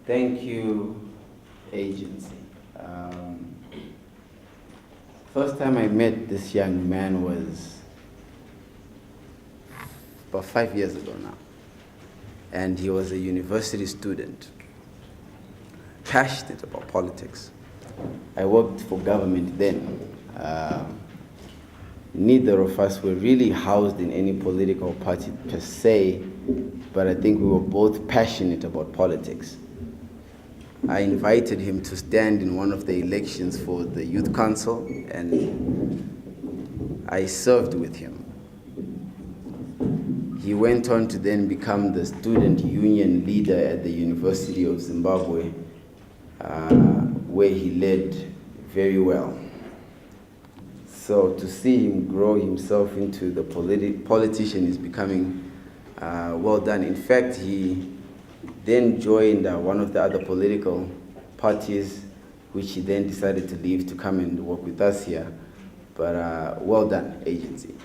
Thank you, agency. First time I met this young man was about 5 years ago now. And he was a university student, passionate about politics. I worked for government then. Neither of us were really housed in any political party per se, but I think we were both passionate about politics. I invited him to stand in one of the elections for the youth council, and I served with him. He went on to then become the student union leader at the University of Zimbabwe, where he led very well. So to see him grow himself into the politician is becoming well done. In fact, he then joined one of the other political parties, which he then decided to leave to come and work with us here. But well done, agency.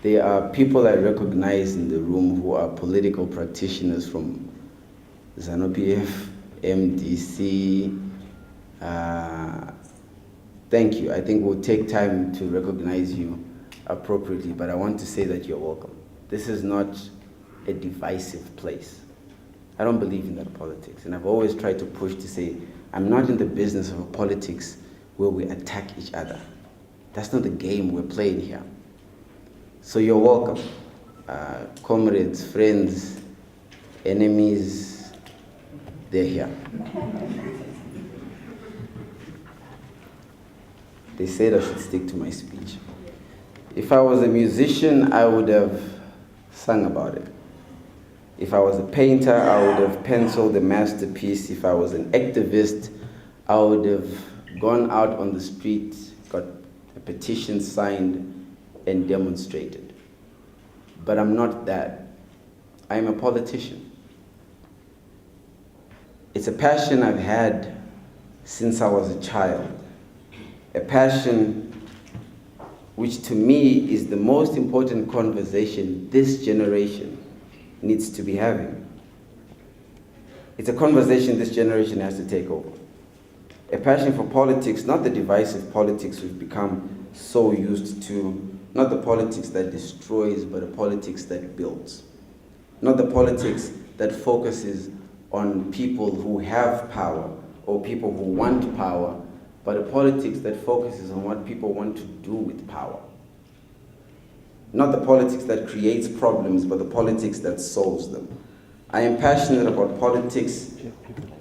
There are people I recognize in the room who are political practitioners from ZANU-PF, MDC. Thank you. I think we'll take time to recognize you appropriately, but I want to say that you're welcome. This is not a divisive place. I don't believe in that politics, and I've always tried to push to say, I'm not in the business of a politics where we attack each other. That's not the game we're playing here. So you're welcome. Comrades, friends, enemies, they're here. They said I should stick to my speech. If I was a musician, I would have sung about it. If I was a painter, I would have penciled a masterpiece. If I was an activist, I would have gone out on the street, got a petition signed, and demonstrated. But I'm not that. I'm a politician. It's a passion I've had since I was a child. A passion which to me is the most important conversation this generation needs to be having. It's a conversation this generation has to take over. A passion for politics, not the divisive politics we've become so used to, not the politics that destroys, but a politics that builds. Not the politics that focuses on people who have power or people who want power, but a politics that focuses on what people want to do with power. Not the politics that creates problems, but the politics that solves them. I am passionate about politics,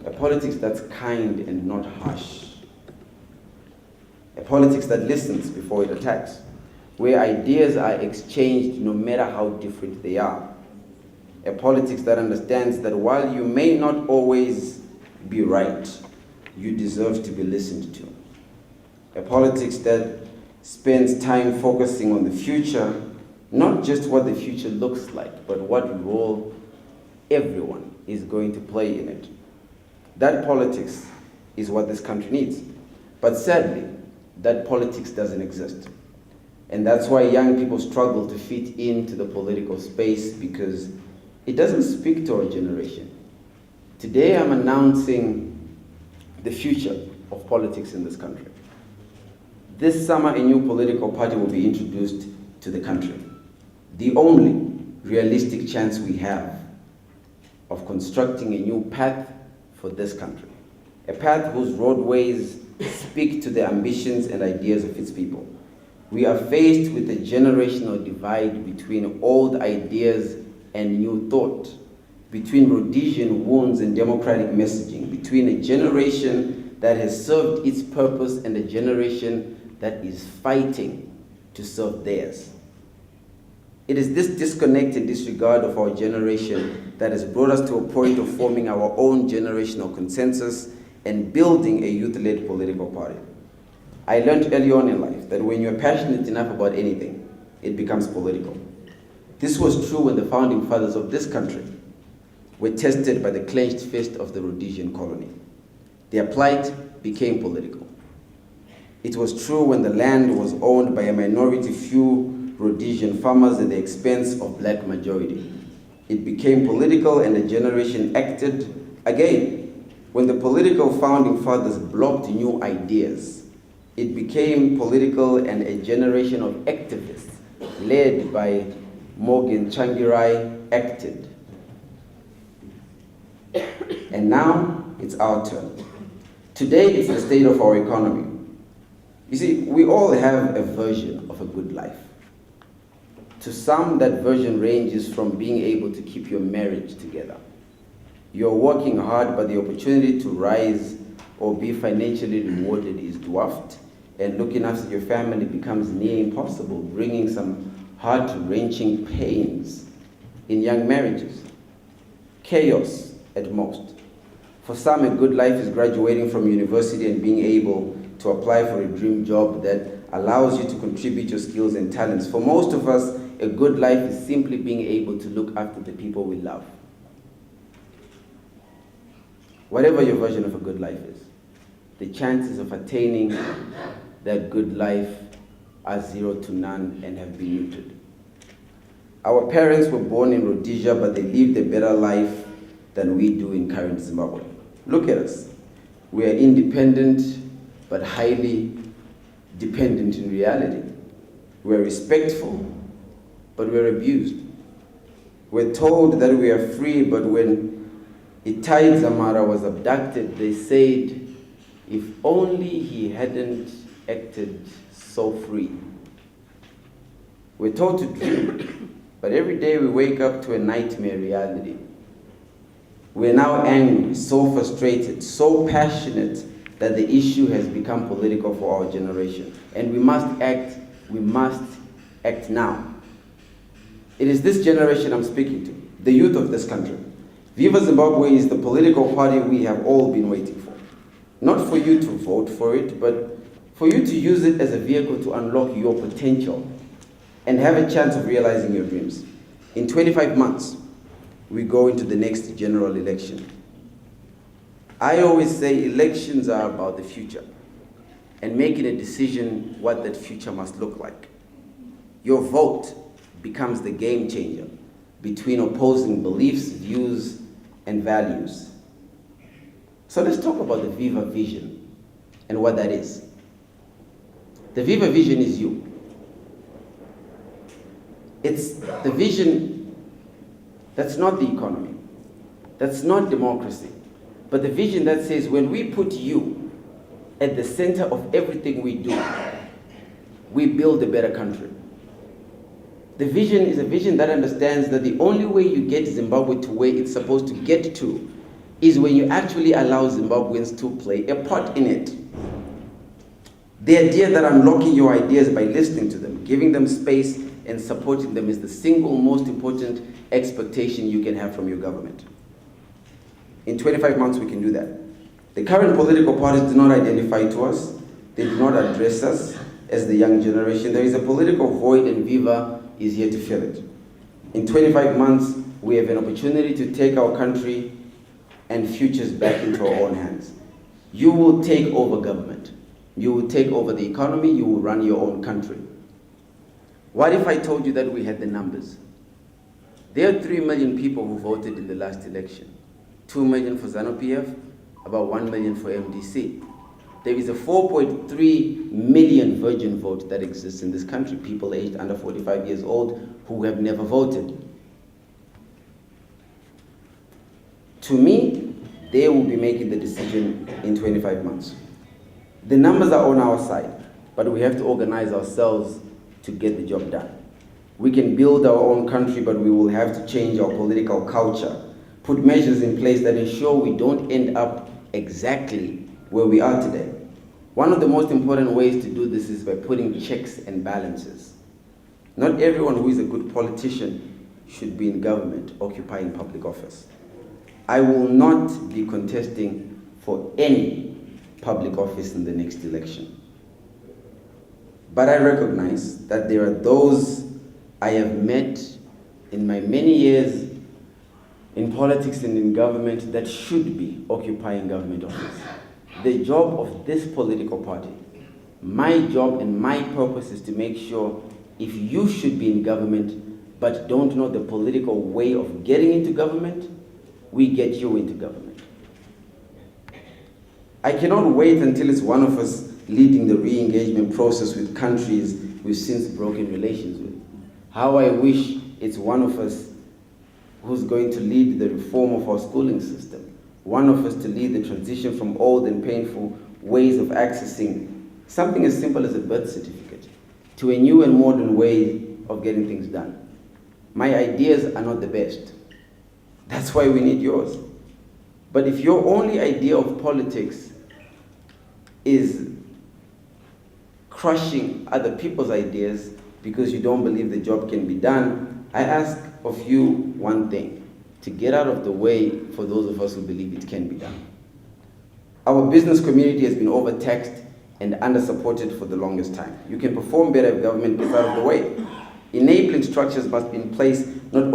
a politics that's kind and not harsh. A politics that listens before it attacks, where ideas are exchanged no matter how different they are. A politics that understands that while you may not always be right, you deserve to be listened to. A politics that spends time focusing on the future, not just what the future looks like, but what role everyone is going to play in it. That politics is what this country needs. But sadly, that politics doesn't exist. And that's why young people struggle to fit into the political space, because it doesn't speak to our generation. Today I'm announcing the future of politics in this country. This summer, a new political party will be introduced to the country. The only realistic chance we have of constructing a new path for this country. A path whose roadways speak to the ambitions and ideas of its people. We are faced with a generational divide between old ideas and new thought, between Rhodesian wounds and democratic messaging, between a generation that has served its purpose and a generation that is fighting to serve theirs. It is this disconnect and disregard of our generation that has brought us to a point of forming our own generational consensus and building a youth-led political party. I learned early on in life that when you're passionate enough about anything, it becomes political. This was true when the founding fathers of this country were tested by the clenched fist of the Rhodesian colony. Their plight became political. It was true when the land was owned by a minority few Rhodesian farmers at the expense of black majority. It became political, and a generation acted Again, when the political founding fathers blocked new ideas, it became political and a generation of activists led by Morgan Tsvangirai acted. And now it's our turn. Today it's the state of our economy. You see, we all have a version of a good life. To some, that version ranges from being able to keep your marriage together. You're working hard, but the opportunity to rise or be financially rewarded is dwarfed, and looking after your family becomes near impossible, bringing some heart-wrenching pains in young marriages. Chaos at most. For some, a good life is graduating from university and being able to apply for a dream job that allows you to contribute your skills and talents. For most of us, a good life is simply being able to look after the people we love. Whatever your version of a good life is, the chances of attaining that good life are 0 to none and have been muted. Our parents were born in Rhodesia, but they lived a better life than we do in current Zimbabwe. Look at us. We are independent, but highly dependent in reality. We're respectful, but we're abused. We're told that we are free, but when Itai Zamara was abducted, they said, if only he hadn't acted so free. We're told to dream, but every day we wake up to a nightmare reality. We're now angry, so frustrated, so passionate that the issue has become political for our generation. And we must act now. It is this generation I'm speaking to, the youth of this country. Viva Zimbabwe is the political party we have all been waiting for. Not for you to vote for it, but for you to use it as a vehicle to unlock your potential and have a chance of realizing your dreams. In 25 months, we go into the next general election. I always say elections are about the future and making a decision what that future must look like. Your vote becomes the game changer between opposing beliefs, views, and values. So let's talk about the Viva Vision and what that is. The Viva Vision is you. It's the vision that's not the economy, that's not democracy, but the vision that says when we put you at the center of everything we do, we build a better country. The vision is a vision that understands that the only way you get Zimbabwe to where it's supposed to get to is when you actually allow Zimbabweans to play a part in it. The idea that unlocking your ideas by listening to them, giving them space and supporting them is the single most important expectation you can have from your government. In 25 months we can do that. The current political parties do not identify to us. They do not address us as the young generation. There is a political void and Viva is here to fill it. In 25 months, we have an opportunity to take our country and futures back into our own hands. You will take over government. You will take over the economy. You will run your own country. What if I told you that we had the numbers? There are 3 million people who voted in the last election. 2 million for ZANU-PF, about 1 million for MDC. There is a 4.3 million virgin vote that exists in this country, people aged under 45 years old who have never voted. To me, they will be making the decision in 25 months. The numbers are on our side, but we have to organize ourselves to get the job done. We can build our own country, but we will have to change our political culture, put measures in place that ensure we don't end up exactly where we are today. One of the most important ways to do this is by putting checks and balances. Not everyone who is a good politician should be in government, occupying public office. I will not be contesting for any public office in the next election. But I recognize that there are those I have met in my many years in politics and in government that should be occupying government office. The job of this political party, my job and my purpose is to make sure if you should be in government but don't know the political way of getting into government, we get you into government. I cannot wait until it's one of us leading the re-engagement process with countries we've since broken relations with. How I wish it's one of us who's going to lead the reform of our schooling system, one of us to lead the transition from old and painful ways of accessing something as simple as a birth certificate to a new and modern way of getting things done. My ideas are not the best. That's why we need yours. But if your only idea of politics is crushing other people's ideas because you don't believe the job can be done, I ask of you one thing: to get out of the way for those of us who believe it can be done. Our business community has been overtaxed and under-supported for the longest time. You can perform better if government gets out of the way. Enabling structures must be in place not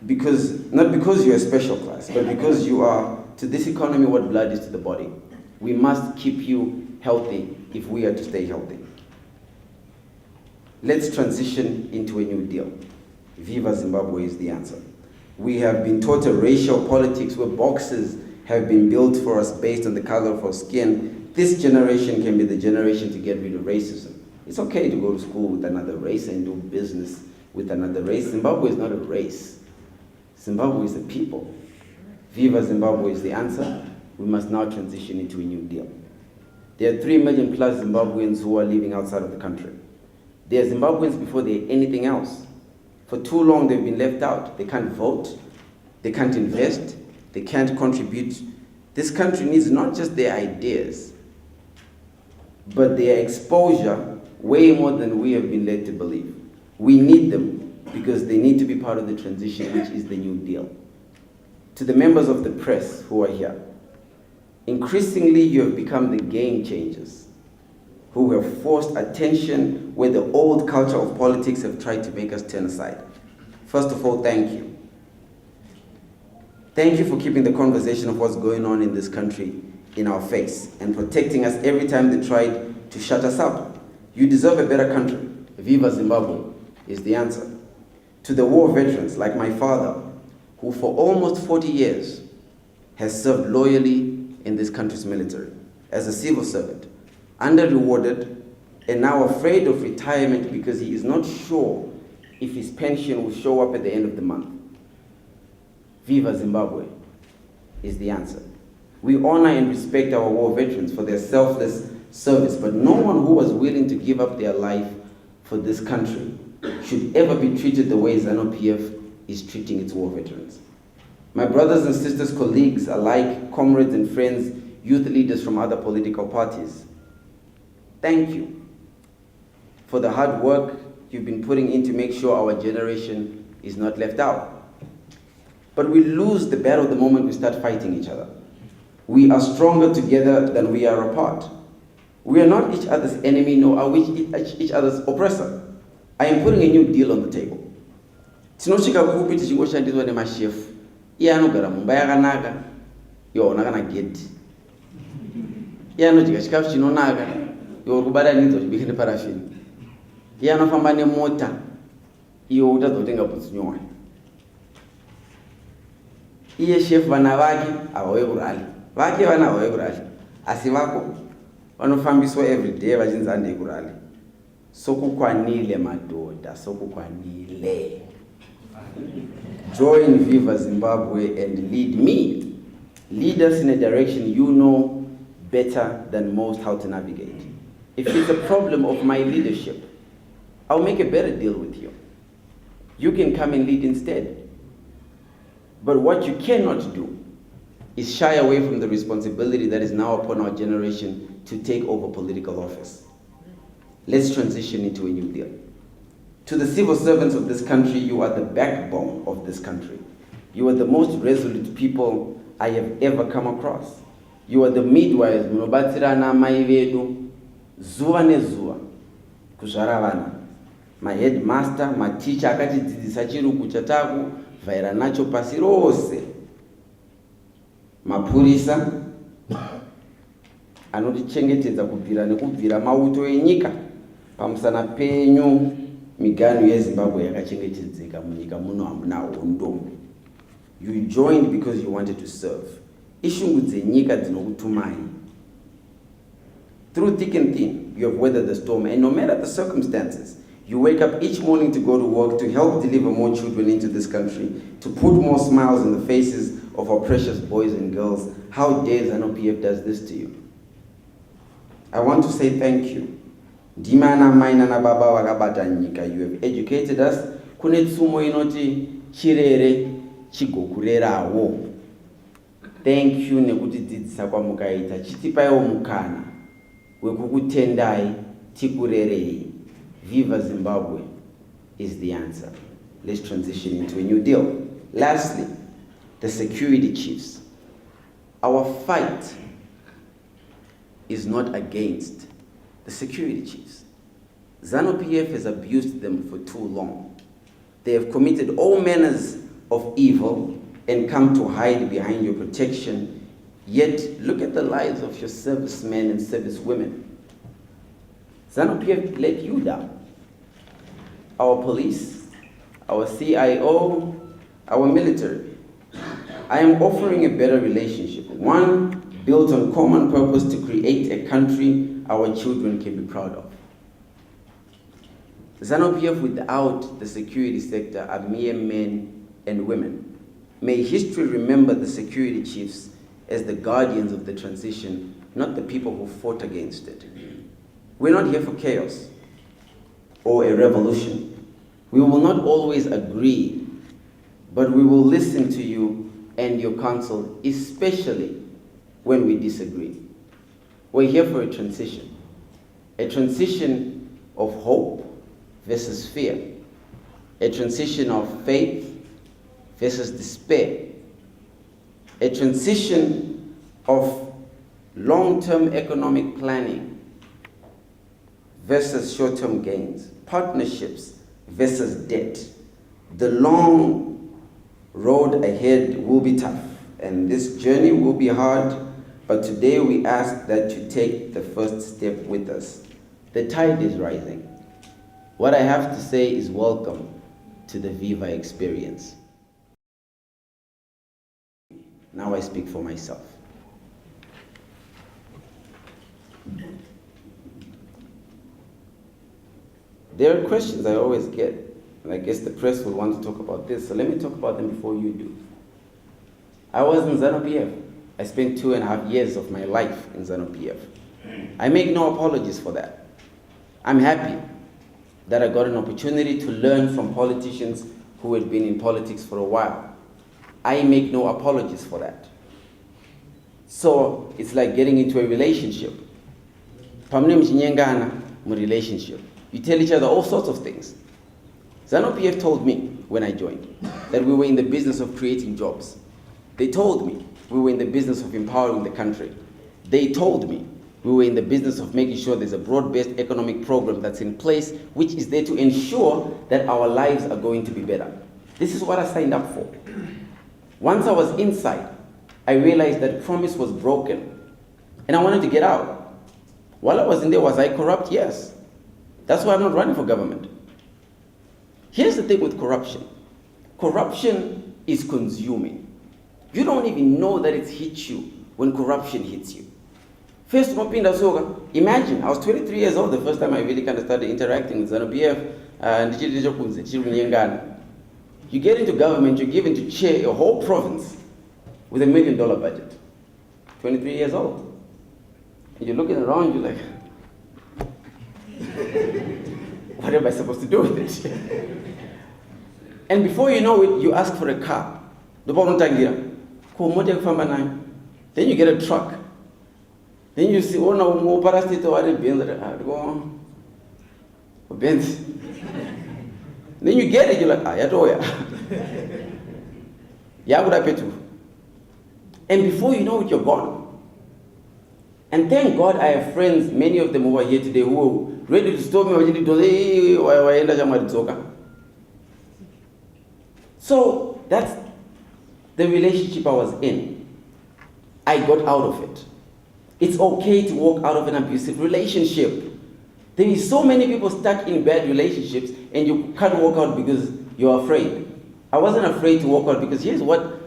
because you're a special class, but because you are to this economy what blood is to the body. We must keep you healthy if we are to stay healthy. Let's transition into a new deal. Viva Zimbabwe is the answer. We have been taught a racial politics where boxes have been built for us based on the color of our skin. This generation can be the generation to get rid of racism. It's okay to go to school with another race and do business with another race. Zimbabwe is not a race. Zimbabwe is a people. Viva Zimbabwe is the answer. We must now transition into a new deal. There are 3 million plus Zimbabweans who are living outside of the country. They are Zimbabweans before they are anything else. For too long they've been left out. They can't vote, they can't invest, they can't contribute. This country needs not just their ideas, but their exposure way more than we have been led to believe. We need them because they need to be part of the transition, which is the new deal. To the members of the press who are here, increasingly you have become the game changers who have forced attention where the old culture of politics have tried to make us turn aside. First of all, thank you. Thank you for keeping the conversation of what's going on in this country in our face and protecting us every time they tried to shut us up. You deserve a better country. Viva Zimbabwe is the answer. To the war veterans like my father, who for almost 40 years has served loyally in this country's military as a civil servant, under-rewarded, and now afraid of retirement because he is not sure if his pension will show up at the end of the month. Viva Zimbabwe is the answer. We honor and respect our war veterans for their selfless service, but no one who was willing to give up their life for this country should ever be treated the way ZANU-PF is treating its war veterans. My brothers and sisters, colleagues alike, comrades and friends, youth leaders from other political parties, thank you for the hard work you've been putting in to make sure our generation is not left out. But we lose the battle the moment we start fighting each other. We are stronger together than we are apart. We are not each other's enemy, nor are we each other's oppressor. I am putting a new deal on the table. Tinoshika kupi tichingoshandiswa nemashefu. Iye anogara mumba yakanaka, yona kana gate. Iye anodya chikafu chinonaka, iwe uri kubatanidza uchibika neparafini. Iye anofamba nemota, iwe utazotenga bhutsunyowani. Iye chef vana vake havauye kurali. Vake vana havauye kurali. Asi vako vanofambiswa everyday vachinzi andei kurali. Sokukwanile madhodha, sokukwanile. Join Viva Zimbabwe and lead me. Lead us in a direction you know better than most how to navigate. If it's a problem of my leadership, I'll make a better deal with you. You can come and lead instead. But what you cannot do is shy away from the responsibility that is now upon our generation to take over political office. Let's transition into a new deal. To the civil servants of this country, you are the backbone of this country. You are the most resolute people I have ever come across. You are the midwives, munobatsirana mai vedu, zuva nezuva, kuzvara vana. My headmaster, my teacher, akatidzidzisa chirungu chataku, vhaira nacho pasi rose. Mapurisa, anotichengetedza kubvira nekubvira mauto enyika, pamusana penyu. Miganhu yeZimbabwe yakachengetedzeka munyika muno hamuna hondo. You joined because you wanted to serve. ishungudze nyika dzinokutumai. Through thick and thin, you have weathered the storm, and no matter the circumstances, you wake up each morning to go to work, to help deliver more children into this country, to put more smiles on the faces of our precious boys and girls. How dare ZANU-PF does this to you? I want to say thank you. Dimana maina na baba wakabata nyika. You have educated us. Kune tsumo inoti chirere chigokurerawo. Thank you nekutidzidzisa kwamukaita. Chitipaiwo mukana wekukutendai tikurerei. Viva Zimbabwe is the answer. Let's transition into a new deal. Lastly, the security chiefs. Our fight is not against the security chiefs. ZANU-PF has abused them for too long. They have committed all manners of evil and come to hide behind your protection. Yet, look at the lives of your servicemen and servicewomen. ZANU-PF let you down. Our police, our CIO, our military. I am offering a better relationship, one built on common purpose to create a country our children can be proud of. ZANU-PF without the security sector are mere men and women. May history remember the security chiefs as the guardians of the transition, not the people who fought against it. We're not here for chaos or a revolution. We will not always agree, but we will listen to you and your counsel, especially when we disagree. We're here for a transition of hope versus fear, a transition of faith versus despair, a transition of long-term economic planning versus short-term gains, partnerships versus debt. The long road ahead will be tough, and this journey will be hard, but today we ask that you take the first step with us. The tide is rising. What I have to say is welcome to the Viva experience. Now I speak for myself. There are questions I always get, and I guess the press will want to talk about this, so let me talk about them before you do. I was in ZANU-PF. I spent 2.5 years of my life in ZANU-PF. I make no apologies for that. I'm happy that I got an opportunity to learn from politicians who had been in politics for a while. I make no apologies for that. So it's like getting into a relationship. Relationship. You tell each other all sorts of things. ZANU-PF told me when I joined that we were in the business of creating jobs. They told me we were in the business of empowering the country. They told me we were in the business of making sure there's a broad-based economic program that's in place, which is there to ensure that our lives are going to be better. This is what I signed up for. Once I was inside, I realized that promise was broken, and I wanted to get out. While I was in there, was I corrupt? Yes. That's why I'm not running for government. Here's the thing with corruption. Corruption is consuming. You don't even know that it's hit you when corruption hits you. First, imagine, I was 23 years old the first time I really kind of started interacting with ZANU-PF. You get into government, you're given to chair a whole province with $1 million budget. 23 years old. And you're looking around, you're like, what am I supposed to do with it? And before you know it, you ask for a car. Then you get a truck. Then you see, oh no, more parasito are Benz. Then you get it, you're like, and before you know it, you're gone. And thank God I have friends, many of them who are here today, who are ready to stop me. So that's the relationship I was in. I got out of it. It's okay to walk out of an abusive relationship. There is so many people stuck in bad relationships and you can't walk out because you're afraid. I wasn't afraid to walk out because here's what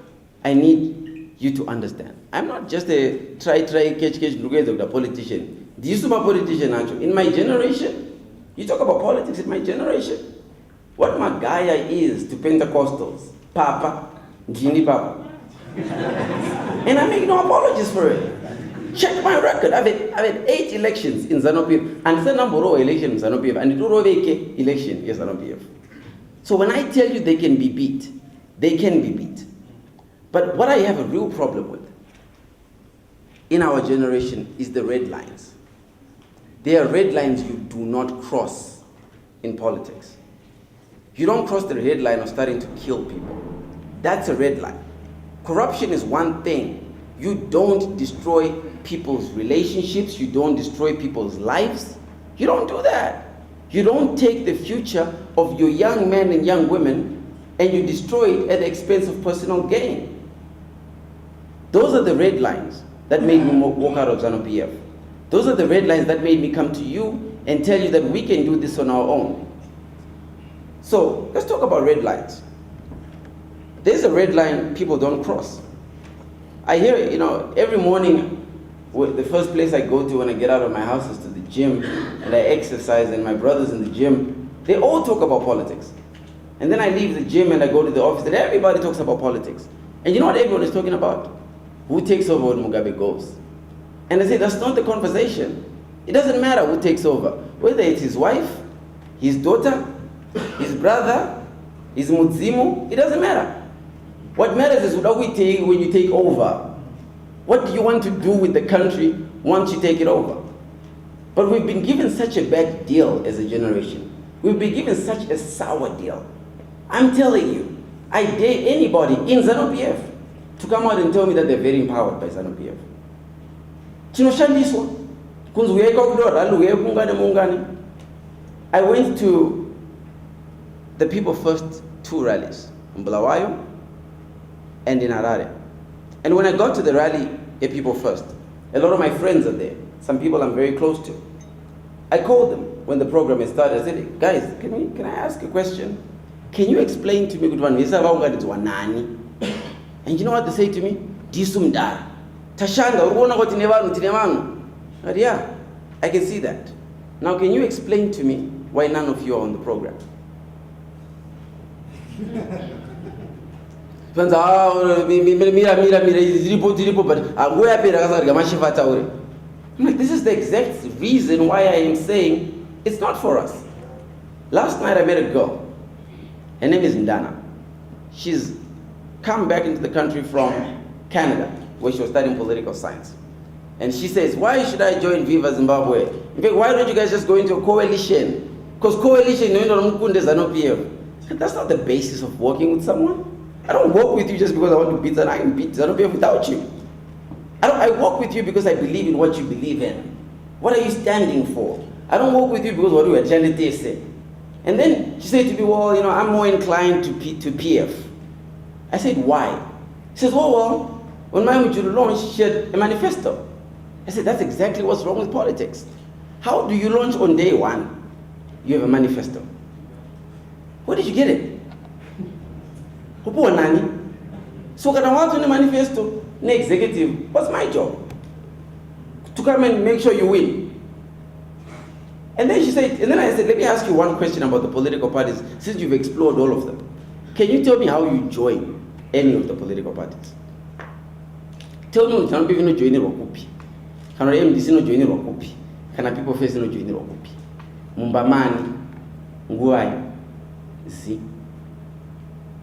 I need you to understand. I'm not just a catch, the politician. This is my politician, actually. In my generation, you talk about politics in my generation. What Magaya is to Pentecostals, Papa, Gini Papa. And I make no apologies for it. Check my record. I've had 8 elections in ZANU-PF, and the number of elections in ZANU-PF, and 2 election in ZANU-PF. So when I tell you they can be beat, they can be beat. But what I have a real problem with in our generation is the red lines. There are red lines you do not cross in politics. You don't cross the red line of starting to kill people. That's a red line. Corruption is one thing. You don't destroy people's relationships. You don't destroy people's lives. You don't do that. You don't take the future of your young men and young women and you destroy it at the expense of personal gain. Those are the red lines that made me walk out of ZANU-PF. Those are the red lines that made me come to you and tell you that we can do this on our own. So let's talk about red lines. There's a red line people don't cross. I hear, every morning, the first place I go to when I get out of my house is to the gym, and I exercise, and my brothers in the gym, they all talk about politics. And then I leave the gym and I go to the office, and everybody talks about politics. And you know what everyone is talking about? Who takes over when Mugabe goes? And I say, that's not the conversation. It doesn't matter who takes over. Whether it's his wife, his daughter, his brother, his mudzimu, it doesn't matter. What matters is what we take when you take over. What do you want to do with the country once you take it over? But we've been given such a bad deal as a generation. We've been given such a sour deal. I'm telling you, I dare anybody in ZANU-PF to come out and tell me that they're very empowered by ZANU-PF. I went to the People First 2 rallies in Bulawayo and in Harare. And when I got to the rally at People First, a lot of my friends are there. Some people I'm very close to. I called them when the program had started. I said, guys, can I ask a question? Can you explain to me, and you know what they say to me? Disumdara. Tashanga, I said, yeah, I can see that. Now can you explain to me why none of you are on the program? I'm like, this is the exact reason why I am saying it's not for us. Last night I met a girl. Her name is Ndana. She's come back into the country from Canada, where she was studying political science. And she says, why should I join Viva Zimbabwe? In fact, why don't you guys just go into a coalition? Because coalition, that's not the basis of working with someone. I don't work with you just because I want to beat Zanu. I can beat ZANU-PF without you. I work with you because I believe in what you believe in. What are you standing for? I don't work with you because what do you actually say? And then she said to me, well, I'm more inclined to PF. I said, why? She says, oh, well, when Mayumuchuru launched, she had a manifesto. I said, that's exactly what's wrong with politics. How do you launch on day one? You have a manifesto. Where did you get it? So when I want to manifesto, an executive, what's my job? To come and make sure you win. And then I said, let me ask you one question about the political parties, since you've explored all of them. Can you tell me how you join any of the political parties? Tell me, can people join Rokupi? Can MDC no join Rokupi? Can people face no join Rokupi? Mumbamani, Nguai. You see?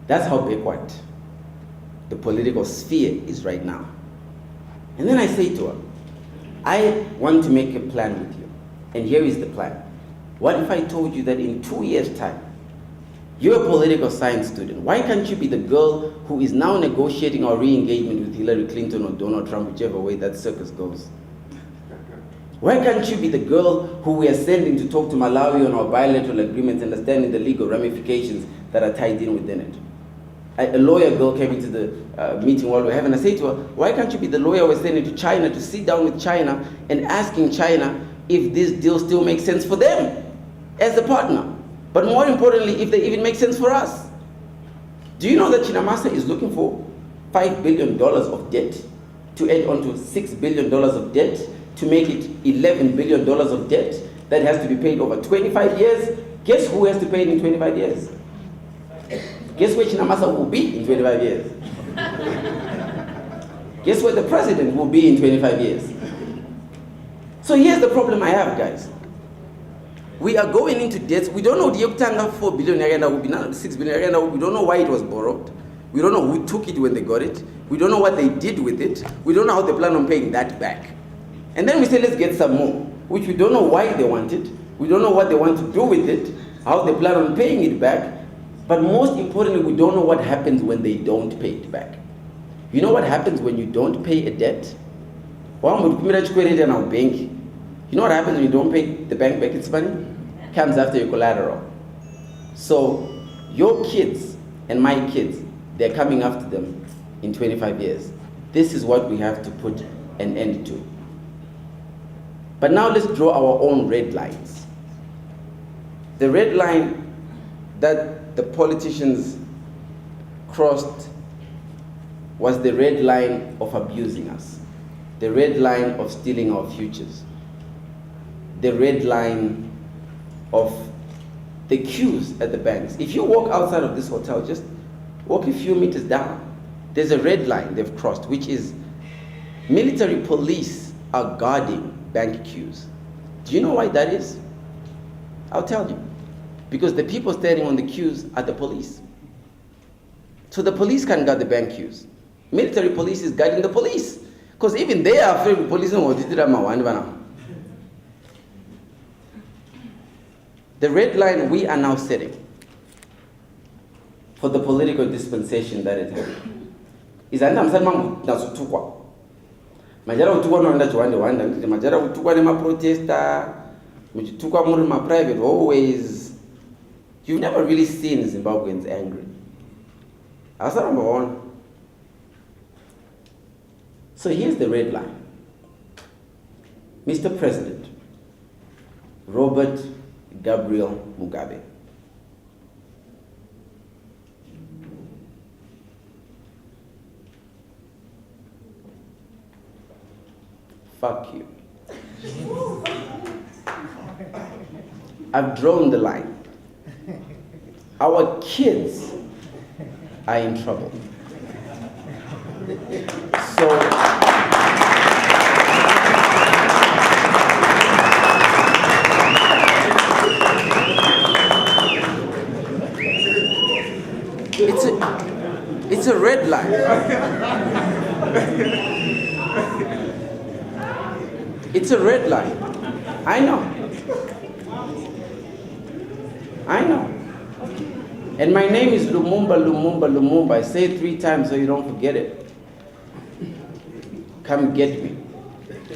That's how backward the political sphere is right now. And then I say to her, I want to make a plan with you. And here is the plan. What if I told you that in 2 years' time, you're a political science student. Why can't you be the girl who is now negotiating our re-engagement with Hillary Clinton or Donald Trump, whichever way that circus goes? Why can't you be the girl who we are sending to talk to Malawi on our bilateral agreements, understanding the legal ramifications that are tied in within it? A lawyer girl came into the meeting while we were having. I say to her, why can't you be the lawyer we're sending to China to sit down with China and asking China if this deal still makes sense for them as a partner? But more importantly, if they even make sense for us. Do you know that Chinamasa is looking for $5 billion of debt to add on to $6 billion of debt to make it $11 billion of debt that has to be paid over 25 years. Guess who has to pay it in 25 years? Guess where Chinamasa will be in 25 years? Guess where the president will be in 25 years? So here's the problem I have, guys. We are going into debts. We don't know the Yoktanga 4 billion, 6 billion. We don't know why it was borrowed. We don't know who took it when they got it. We don't know what they did with it. We don't know how they plan on paying that back. And then we say, let's get some more, which we don't know why they want it. We don't know what they want to do with it, how they plan on paying it back. But most importantly, we don't know what happens when they don't pay it back. You know what happens when you don't pay a debt? You know what happens when you don't pay the bank back its money? Comes after your collateral. So your kids and my kids, they're coming after them in 25 years. This is what we have to put an end to. But now let's draw our own red lines. The red line that the politicians crossed was the red line of abusing us, the red line of stealing our futures, the red line of the queues at the banks. If you walk outside of this hotel, just walk a few meters down, there's a red line they've crossed, which is military police are guarding bank queues. Do you know why that is? I'll tell you. Because the people standing on the queues are the police. So the police can guard the bank queues. Military police is guarding the police. Because even they are afraid of police. The red line we are now setting for the political dispensation that it has is majara utukwa noenda chiwanda nditi majara utukwa nemaprotesta muchitukwa muri private hallways. You've never really seen Zimbabweans angry. That's number one. So here's the red line. Mr. President, Robert Gabriel Mugabe. Fuck you. I've drawn the line. Our kids are in trouble. So it's a red line. It's a red line. I know. And my name is Lumumba. I say it 3 times so you don't forget it. Come get me.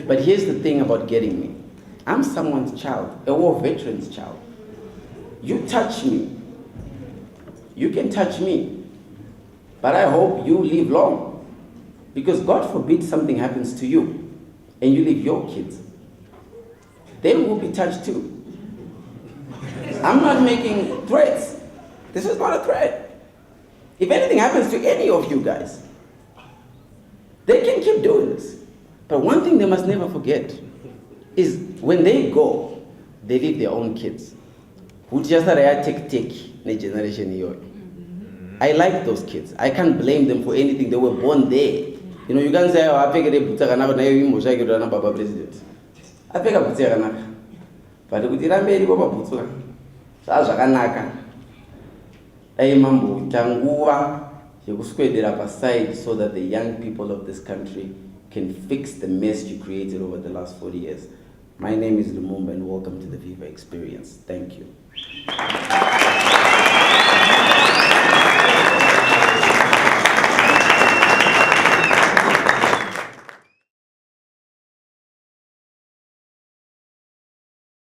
But here's the thing about getting me. I'm someone's child, a war veteran's child. You touch me, you can touch me. But I hope you live long. Because God forbid something happens to you and you leave your kids. They will be touched too. I'm not making threats. This is not a threat. If anything happens to any of you guys, they can keep doing this. But one thing they must never forget is when they go, they leave their own kids. I like those kids. I can't blame them for anything. They were born there. You know, you can't say, oh, I pick a Baba president. I pick a Butera. But we didn't make Baba Butura. Sazakanaka. Mambu Tanguva. You will square it up aside so that the young people of this country can fix the mess you created over the last 40 years. My name is Lumumba and welcome to the Viva Experience. Thank you.